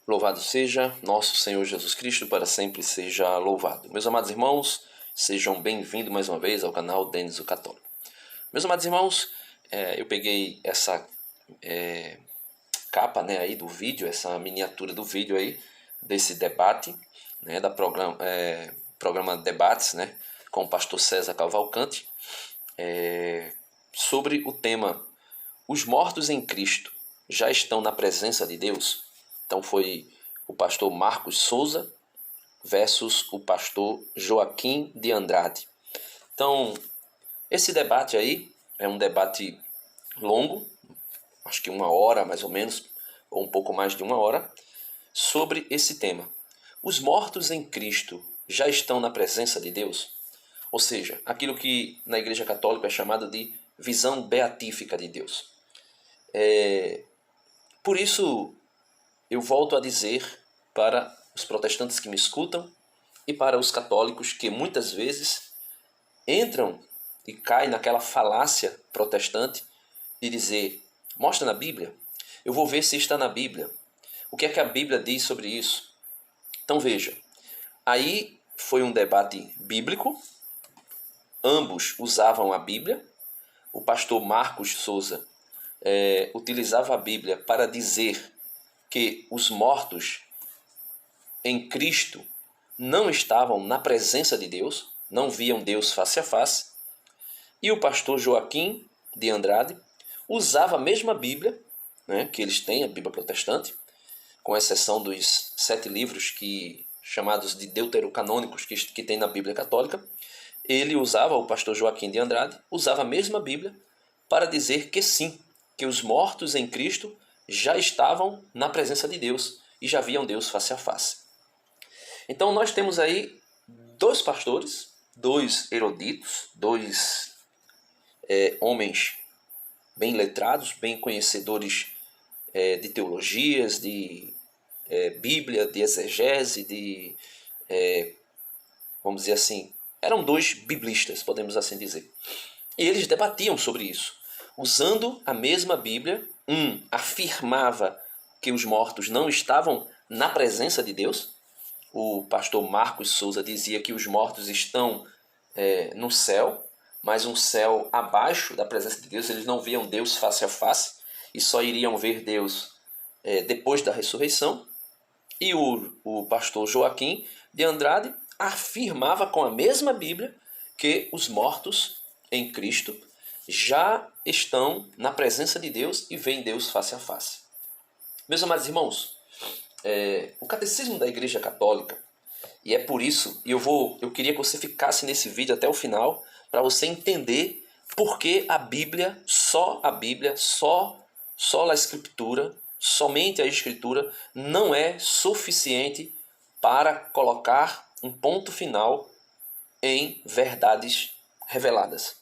Louvado seja nosso Senhor Jesus Cristo, para sempre seja louvado. Meus amados irmãos, sejam bem-vindos mais uma vez ao canal Denis o Católico. Meus amados irmãos, eu peguei essa capa, aí do vídeo, essa miniatura do vídeo aí, desse debate, da programa Debates, com o pastor César Cavalcante, sobre o tema Os mortos em Cristo já estão na presença de Deus? Então foi o pastor Marcos Souza versus o pastor Joaquim de Andrade. Então, esse debate aí é um debate longo, acho que 1 hora mais ou menos, ou um pouco mais de 1 hora, sobre esse tema. Os mortos em Cristo já estão na presença de Deus? Ou seja, aquilo que na Igreja Católica é chamado de visão beatífica de Deus. Por isso, eu volto a dizer para os protestantes que me escutam e para os católicos que muitas vezes entram e caem naquela falácia protestante de dizer: mostra na Bíblia, eu vou ver se está na Bíblia. O que é que a Bíblia diz sobre isso? Então veja, aí foi um debate bíblico, ambos usavam a Bíblia. O pastor Marcos Souza utilizava a Bíblia para dizer que os mortos em Cristo não estavam na presença de Deus, não viam Deus face a face. E o pastor Joaquim de Andrade usava a mesma Bíblia, que eles têm, a Bíblia protestante, com exceção dos 7 livros chamados de deuterocanônicos que tem na Bíblia católica. O pastor Joaquim de Andrade, usava a mesma Bíblia para dizer que sim, que os mortos em Cristo já estavam na presença de Deus e já viam Deus face a face. Então nós temos aí 2 pastores, 2 eruditos, 2 homens bem letrados, bem conhecedores de teologias, de Bíblia, de exegese, vamos dizer assim, eram 2 biblistas, podemos assim dizer. E eles debatiam sobre isso, usando a mesma Bíblia. Um afirmava que os mortos não estavam na presença de Deus. O pastor Marcos Souza dizia que os mortos estão no céu, mas um céu abaixo da presença de Deus. Eles não viam Deus face a face e só iriam ver Deus depois da ressurreição. E o pastor Joaquim de Andrade afirmava com a mesma Bíblia que os mortos em Cristo já estão na presença de Deus e veem Deus face a face. Meus amados irmãos, o catecismo da Igreja Católica, e é por isso, e eu queria que você ficasse nesse vídeo até o final, para você entender por que a Bíblia, só a Escritura, somente a Escritura, não é suficiente para colocar um ponto final em verdades reveladas.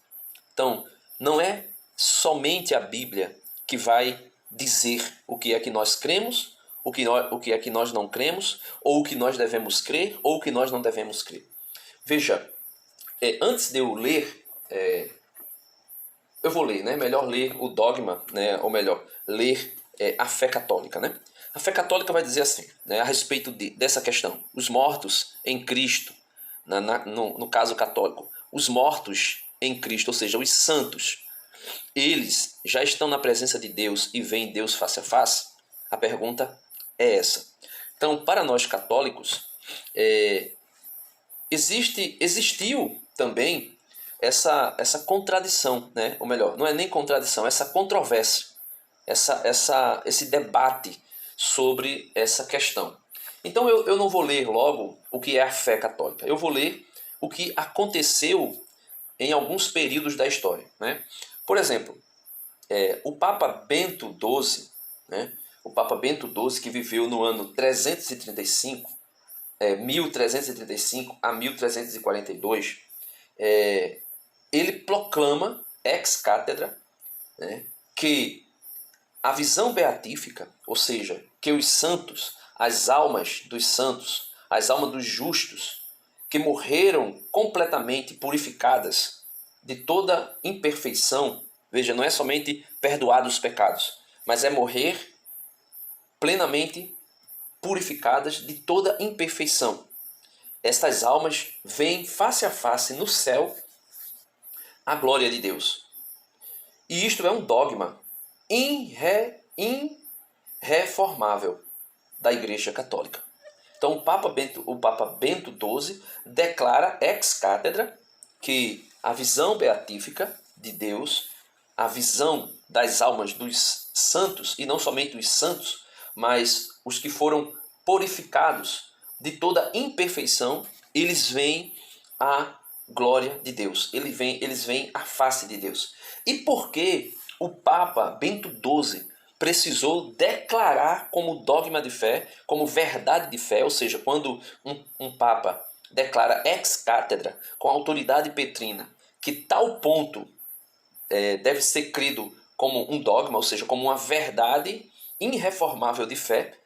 Então, não é somente a Bíblia que vai dizer o que é que nós cremos, o que é que nós não cremos, ou o que nós devemos crer, ou o que nós não devemos crer. Veja, antes de eu ler, eu vou ler, melhor ler o dogma, ou melhor, ler a fé católica. A fé católica vai dizer assim, a respeito dessa questão: os mortos em Cristo, no caso católico, os mortos em Cristo, ou seja, os santos, eles já estão na presença de Deus e veem Deus face a face? A pergunta é essa. Então, para nós católicos, existiu também essa contradição, ou melhor, não é nem contradição, essa controvérsia, esse debate sobre essa questão. Então eu não vou ler logo o que é a fé católica, eu vou ler o que aconteceu em alguns períodos da história. Por exemplo, o Papa Bento XII, o Papa Bento XII, que viveu no ano 1335 a 1342, ele proclama ex cátedra, que a visão beatífica, ou seja, que os santos, as almas dos santos, as almas dos justos, que morreram completamente purificadas de toda imperfeição, veja, não é somente perdoar os pecados, mas é morrer plenamente purificadas de toda imperfeição. Estas almas veem face a face no céu a glória de Deus. E isto é um dogma irreformável da Igreja Católica. Então o Papa Bento XII declara ex cátedra que a visão beatífica de Deus, a visão das almas dos santos, e não somente os santos, mas os que foram purificados de toda imperfeição, eles veem a glória de Deus, eles veem a face de Deus. E por que o Papa Bento XII precisou declarar como dogma de fé, como verdade de fé, ou seja, quando um Papa declara ex cátedra, com autoridade petrina, que tal ponto deve ser crido como um dogma, ou seja, como uma verdade irreformável de fé.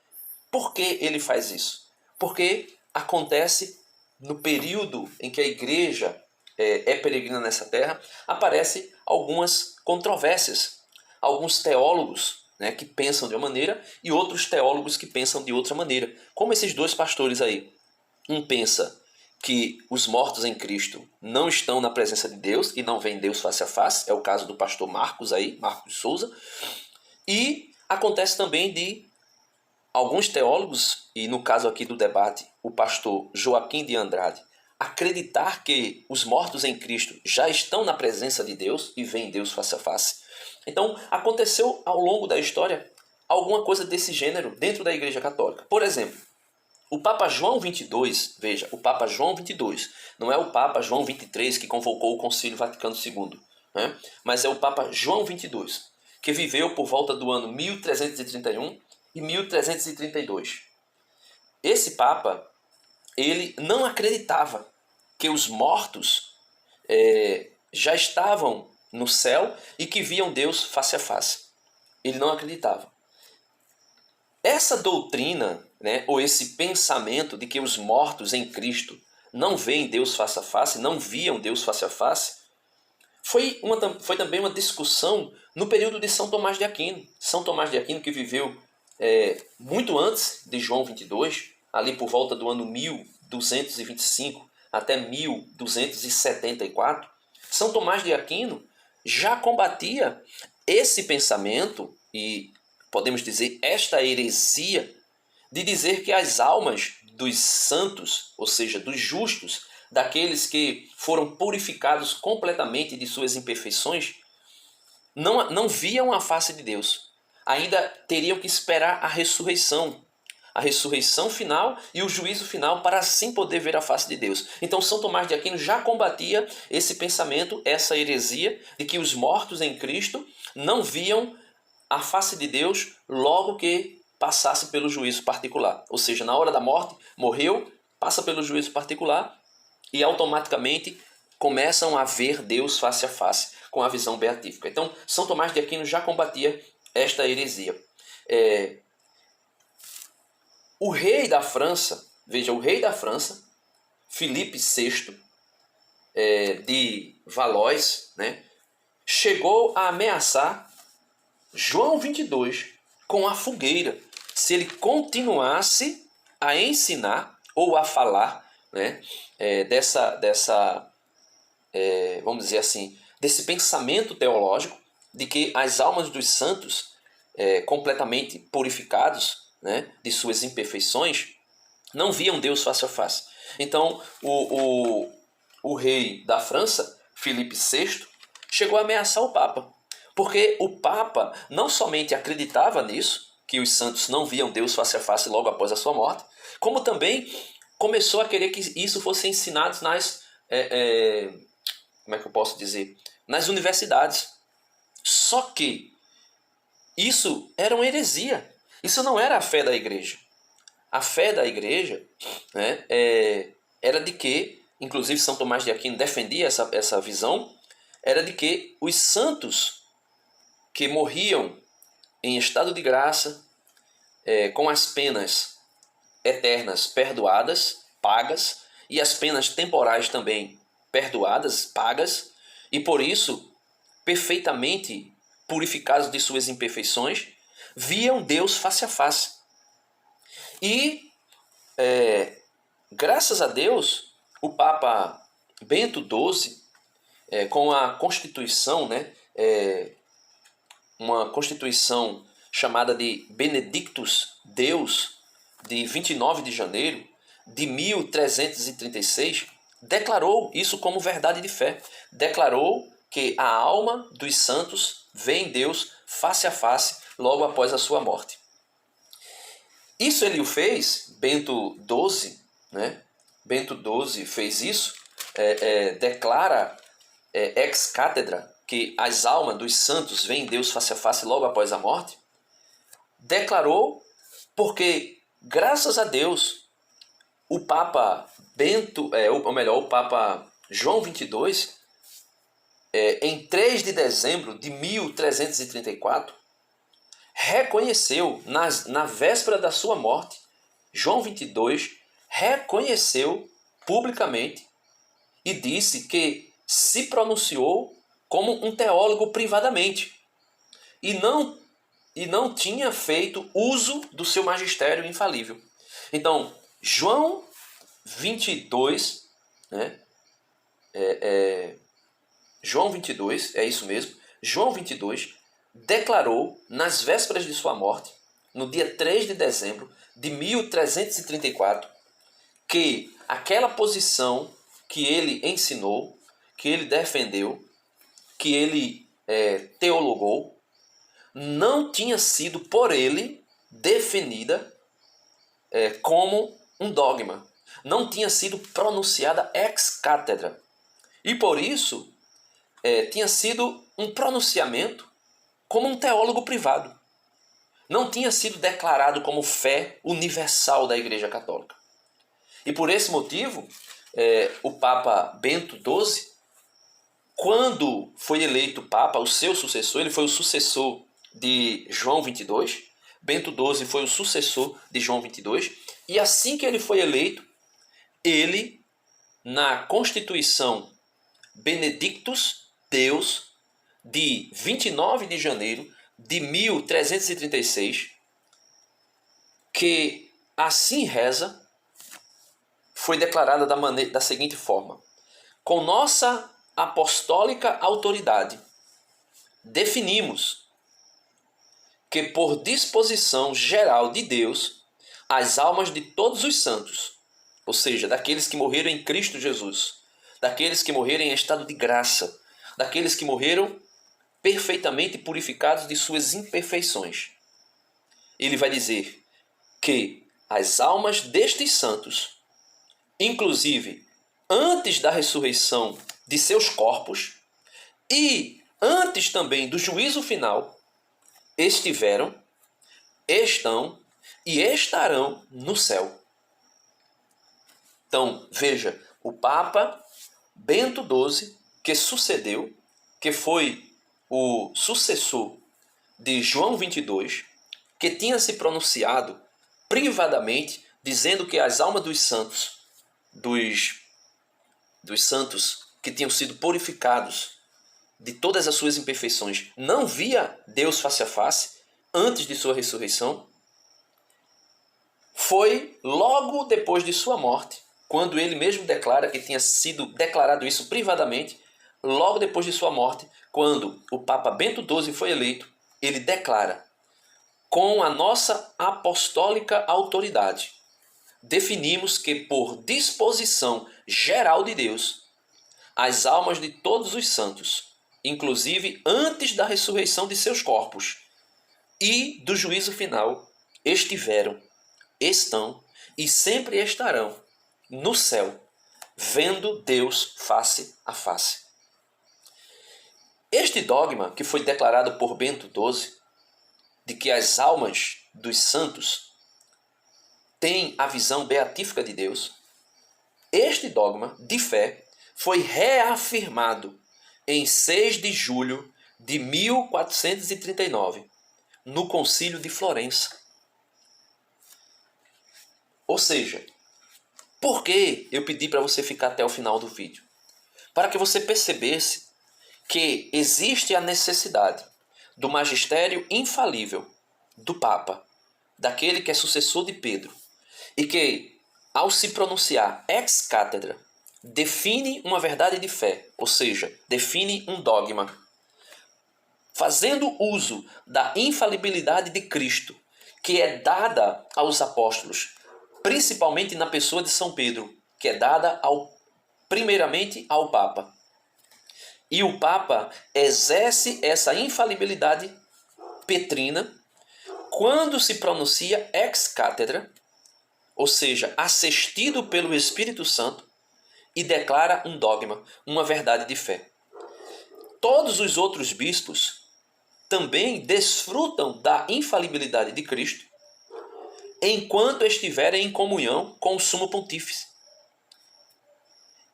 Por que ele faz isso? Porque acontece no período em que a igreja é peregrina nessa terra, aparecem algumas controvérsias. Alguns teólogos, né, que pensam de uma maneira e outros teólogos que pensam de outra maneira. Como esses dois pastores aí. Um pensa que os mortos em Cristo não estão na presença de Deus e não veem Deus face a face. É o caso do pastor Marcos aí, Marcos Souza. E acontece também de alguns teólogos, e no caso aqui do debate, o pastor Joaquim de Andrade, acreditar que os mortos em Cristo já estão na presença de Deus e veem Deus face a face. Então, aconteceu ao longo da história alguma coisa desse gênero dentro da Igreja Católica. Por exemplo, o Papa João XXII, veja, o Papa João XXII, não é o Papa João XXIII que convocou o Concílio Vaticano II, né? Mas é o Papa João XXII, que viveu por volta do ano 1331 e 1332. Esse Papa, ele não acreditava que os mortos já estavam no céu e que viam Deus face a face. Ele não acreditava. Essa doutrina, né, ou esse pensamento de que os mortos em Cristo não veem Deus face a face, não viam Deus face a face, foi também uma discussão no período de São Tomás de Aquino. São Tomás de Aquino, que viveu muito antes de João 22, ali por volta do ano 1225 até 1274, São Tomás de Aquino já combatia esse pensamento e, podemos dizer, esta heresia de dizer que as almas dos santos, ou seja, dos justos, daqueles que foram purificados completamente de suas imperfeições, não viam a face de Deus. Ainda teriam que esperar a ressurreição final e o juízo final para assim poder ver a face de Deus. Então São Tomás de Aquino já combatia esse pensamento, essa heresia de que os mortos em Cristo não viam a face de Deus logo que passasse pelo juízo particular. Ou seja, na hora da morte, morreu, passa pelo juízo particular e automaticamente começam a ver Deus face a face, com a visão beatífica. Então, São Tomás de Aquino já combatia esta heresia. O rei da França, veja, o rei da França, Filipe VI, de Valois, né, chegou a ameaçar João 22 com a fogueira, se ele continuasse a ensinar ou a falar, né, vamos dizer assim, desse pensamento teológico de que as almas dos santos, completamente purificados, né, de suas imperfeições, não viam Deus face a face. Então, o rei da França, Filipe VI, chegou a ameaçar o Papa, porque o Papa não somente acreditava nisso, que os santos não viam Deus face a face logo após a sua morte, como também começou a querer que isso fosse ensinado nas, como é que eu posso dizer, nas universidades. Só que isso era uma heresia. Isso não era a fé da igreja. A fé da igreja, né, era de que, inclusive São Tomás de Aquino defendia essa visão, era de que os santos que morriam em estado de graça, com as penas eternas perdoadas, pagas, e as penas temporais também perdoadas, pagas, e por isso perfeitamente purificados de suas imperfeições, viam Deus face a face. E, graças a Deus, o Papa Bento XII, com a Constituição, né, uma Constituição chamada de Benedictus Deus, de 29 de janeiro de 1336, declarou isso como verdade de fé. Declarou que a alma dos santos vê em Deus face a face logo após a sua morte. Isso ele o fez, Bento XII, né? Bento XII fez isso, declara ex cátedra que as almas dos santos veem Deus face a face logo após a morte. Declarou porque, graças a Deus, o Papa Bento, o Papa João XXII, em 3 de dezembro de 1334, reconheceu, na véspera da sua morte, João XXII reconheceu publicamente e disse que se pronunciou como um teólogo privadamente e não tinha feito uso do seu magistério infalível. Então, João 22, né? João 22, é isso mesmo, João 22 declarou nas vésperas de sua morte, no dia 3 de dezembro de 1334, que aquela posição que ele ensinou, que ele defendeu, que ele teologou, não tinha sido por ele definida como um dogma. Não tinha sido pronunciada ex cátedra. E por isso, tinha sido um pronunciamento como um teólogo privado. Não tinha sido declarado como fé universal da Igreja Católica. E por esse motivo, o Papa Bento XII, quando foi eleito Papa, o seu sucessor, ele foi o sucessor de João XXII, Bento XII foi o sucessor de João XXII, e assim que ele foi eleito, ele, na Constituição Benedictus Deus, de 29 de janeiro de 1336, que assim reza, foi declarada da seguinte forma: com nossa apostólica autoridade, definimos que, por disposição geral de Deus, as almas de todos os santos, ou seja, daqueles que morreram em Cristo Jesus, daqueles que morreram em estado de graça, daqueles que morreram perfeitamente purificados de suas imperfeições. Ele vai dizer que as almas destes santos, inclusive antes da ressurreição de seus corpos e antes também do juízo final, estiveram, estão e estarão no céu. Então, veja, o Papa Bento XII, que sucedeu, que foi o sucessor de João XXII, que tinha se pronunciado privadamente, dizendo que as almas dos santos, dos santos que tinham sido purificados de todas as suas imperfeições, não via Deus face a face antes de sua ressurreição, foi logo depois de sua morte, quando ele mesmo declara que tinha sido declarado isso privadamente, logo depois de sua morte, quando o Papa Bento XII foi eleito, ele declara: com a nossa apostólica autoridade, definimos que, por disposição geral de Deus, as almas de todos os santos, inclusive antes da ressurreição de seus corpos e do juízo final, estiveram, estão e sempre estarão no céu, vendo Deus face a face. Este dogma, que foi declarado por Bento XII, de que as almas dos santos têm a visão beatífica de Deus, este dogma de fé foi reafirmado em 6 de julho de 1439, no Concílio de Florença. Ou seja, por que eu pedi para você ficar até o final do vídeo? Para que você percebesse que existe a necessidade do magistério infalível do Papa, daquele que é sucessor de Pedro, e que, ao se pronunciar ex cátedra, define uma verdade de fé, ou seja, define um dogma, fazendo uso da infalibilidade de Cristo, que é dada aos apóstolos, principalmente na pessoa de São Pedro, que é dada primeiramente ao Papa. E o Papa exerce essa infalibilidade petrina quando se pronuncia ex cátedra, ou seja, assistido pelo Espírito Santo, e declara um dogma, uma verdade de fé. Todos os outros bispos também desfrutam da infalibilidade de Cristo enquanto estiverem em comunhão com o Sumo Pontífice.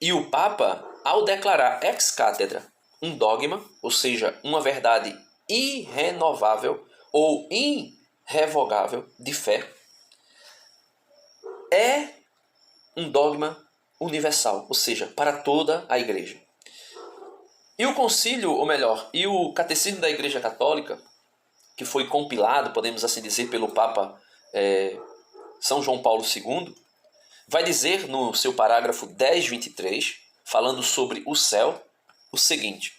E o Papa, ao declarar ex cátedra um dogma, ou seja, uma verdade irrenovável ou irrevogável de fé, é um dogma universal, ou seja, para toda a Igreja. E o concílio, ou melhor, e o catecismo da Igreja Católica, que foi compilado, podemos assim dizer, pelo Papa São João Paulo II, vai dizer no seu parágrafo 1023, falando sobre o céu, o seguinte: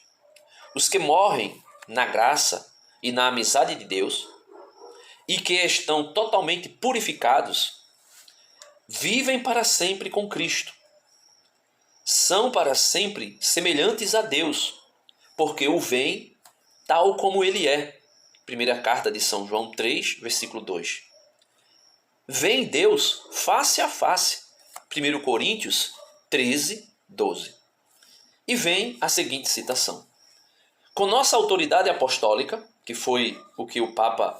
os que morrem na graça e na amizade de Deus e que estão totalmente purificados, vivem para sempre com Cristo. São para sempre semelhantes a Deus, porque o veem tal como Ele é. Primeira carta de São João 3, versículo 2. Veem Deus face a face. 1 Coríntios 13, 12. E vem a seguinte citação: com nossa autoridade apostólica, que foi o que o Papa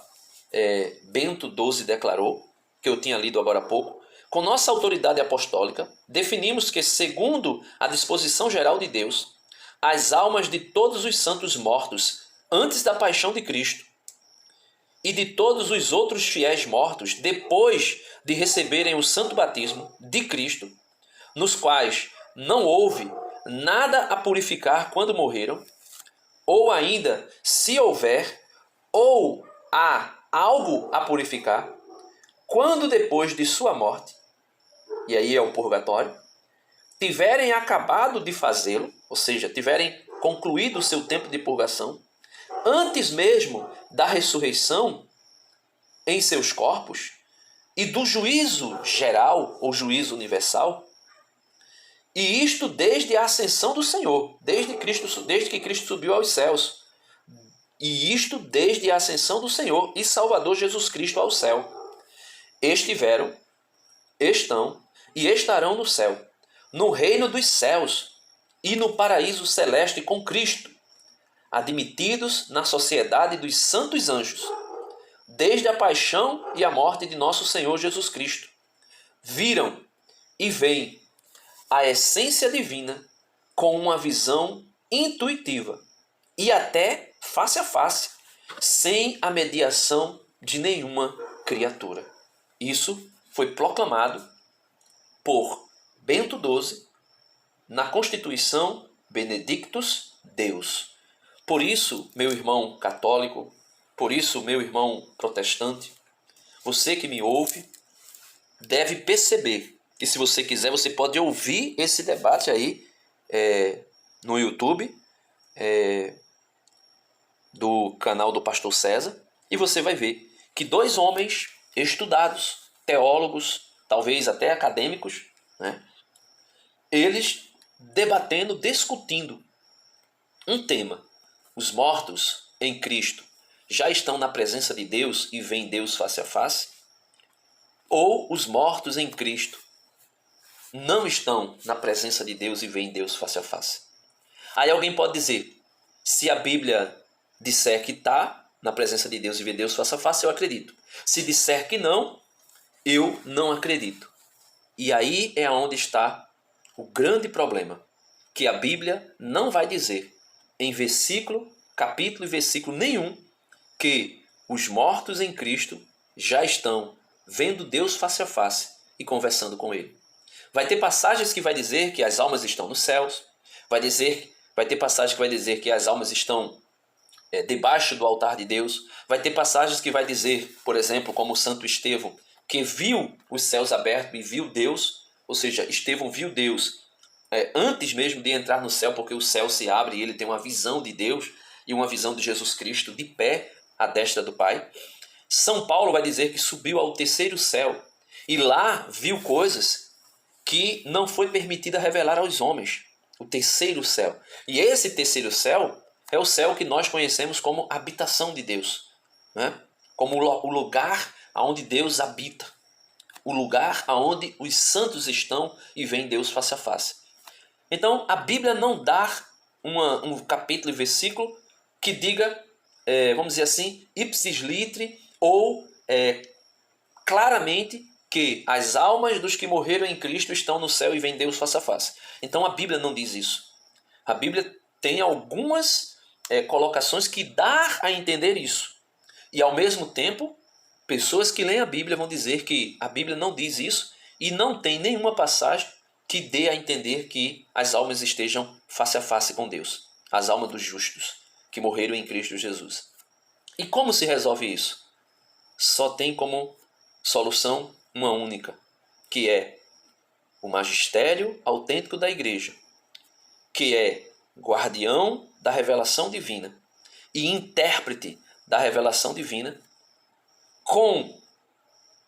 Bento XII declarou, que eu tinha lido agora há pouco, com nossa autoridade apostólica, definimos que, segundo a disposição geral de Deus, as almas de todos os santos mortos antes da paixão de Cristo e de todos os outros fiéis mortos depois de receberem o santo batismo de Cristo, nos quais não houve nada a purificar quando morreram, ou ainda, se houver, ou há algo a purificar, quando depois de sua morte, e aí é o purgatório, tiverem acabado de fazê-lo, ou seja, tiverem concluído o seu tempo de purgação, antes mesmo da ressurreição em seus corpos e do juízo geral ou juízo universal, e isto desde a ascensão do Senhor, desde que Cristo subiu aos céus, e isto desde a ascensão do Senhor e Salvador Jesus Cristo ao céu, estiveram, estão e estarão no céu, no reino dos céus e no paraíso celeste com Cristo, admitidos na sociedade dos santos anjos, desde a paixão e a morte de nosso Senhor Jesus Cristo. Viram e veem a essência divina com uma visão intuitiva e até face a face, sem a mediação de nenhuma criatura. Isso foi proclamado por Bento XII na Constituição Benedictus Deus. Por isso, meu irmão católico, por isso, meu irmão protestante, você que me ouve deve perceber que, se você quiser, você pode ouvir esse debate aí no YouTube do canal do Pastor César, e você vai ver que dois homens estudados, teólogos, talvez até acadêmicos, né, eles debatendo, discutindo um tema: os mortos em Cristo já estão na presença de Deus e veem Deus face a face? Ou os mortos em Cristo não estão na presença de Deus e veem Deus face a face? Aí alguém pode dizer: se a Bíblia disser que está na presença de Deus e vê Deus face a face, eu acredito. Se disser que não, eu não acredito. E aí é onde está o grande problema, que a Bíblia não vai dizer em versículo, capítulo e versículo nenhum que os mortos em Cristo já estão vendo Deus face a face e conversando com Ele. Vai ter passagens que vai dizer que as almas estão nos céus, vai ter passagens que vai dizer que as almas estão debaixo do altar de Deus, vai ter passagens que vai dizer, por exemplo, como o Santo Estevão, que viu os céus abertos e viu Deus, ou seja, Estevão viu Deus antes mesmo de entrar no céu, porque o céu se abre e ele tem uma visão de Deus e uma visão de Jesus Cristo de pé à destra do Pai. São Paulo vai dizer que subiu ao terceiro céu e lá viu coisas que não foi permitida revelar aos homens. O terceiro céu. E esse terceiro céu é o céu que nós conhecemos como habitação de Deus, né? Como o lugar onde Deus habita, o lugar onde os santos estão e vem Deus face a face. Então, a Bíblia não dá um capítulo e versículo que diga, vamos dizer assim, ipsis literi, ou claramente que as almas dos que morreram em Cristo estão no céu e vem Deus face a face. Então, a Bíblia não diz isso. A Bíblia tem algumas colocações que dá a entender isso. E, ao mesmo tempo, pessoas que leem a Bíblia vão dizer que a Bíblia não diz isso e não tem nenhuma passagem que dê a entender que as almas estejam face a face com Deus. As almas dos justos que morreram em Cristo Jesus. E como se resolve isso? Só tem como solução uma única, que é o magistério autêntico da igreja, que é guardião da revelação divina e intérprete da revelação divina, com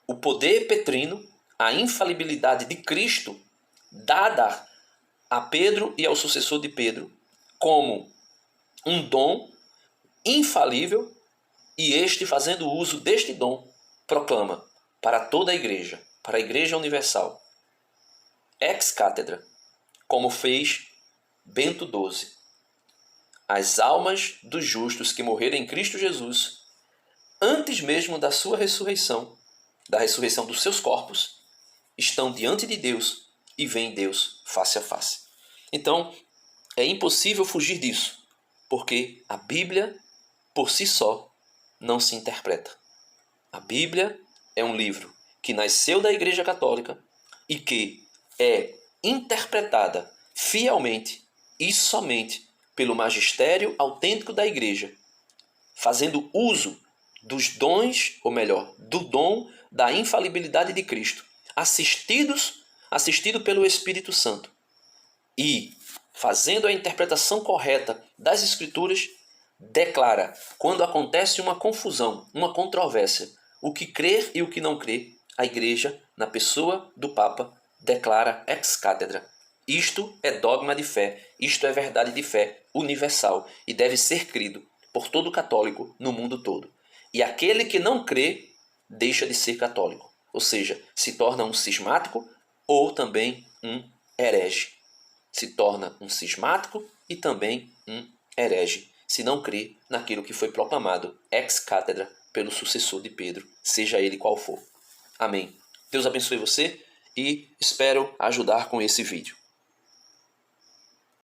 o poder petrino, a infalibilidade de Cristo dada a Pedro e ao sucessor de Pedro como um dom infalível, e este, fazendo uso deste dom, proclama para toda a igreja, para a igreja universal, ex cátedra, como fez Bento XII. As almas dos justos que morreram em Cristo Jesus, antes mesmo da sua ressurreição, da ressurreição dos seus corpos, estão diante de Deus e veem Deus face a face. Então, é impossível fugir disso, porque a Bíblia, por si só, não se interpreta. A Bíblia é um livro que nasceu da Igreja Católica e que é interpretada fielmente e somente pelo magistério autêntico da Igreja, fazendo uso dos dons, ou melhor, do dom da infalibilidade de Cristo, assistido pelo Espírito Santo, e fazendo a interpretação correta das Escrituras, declara, quando acontece uma confusão, uma controvérsia, o que crer e o que não crer, a Igreja, na pessoa do Papa, declara ex cátedra. Isto é dogma de fé, isto é verdade de fé universal e deve ser crido por todo católico no mundo todo. E aquele que não crê deixa de ser católico, ou seja, se torna um cismático ou também um herege. Se torna um cismático e também um herege, se não crê naquilo que foi proclamado ex cátedra pelo sucessor de Pedro, seja ele qual for. Amém. Deus abençoe você e espero ajudar com esse vídeo.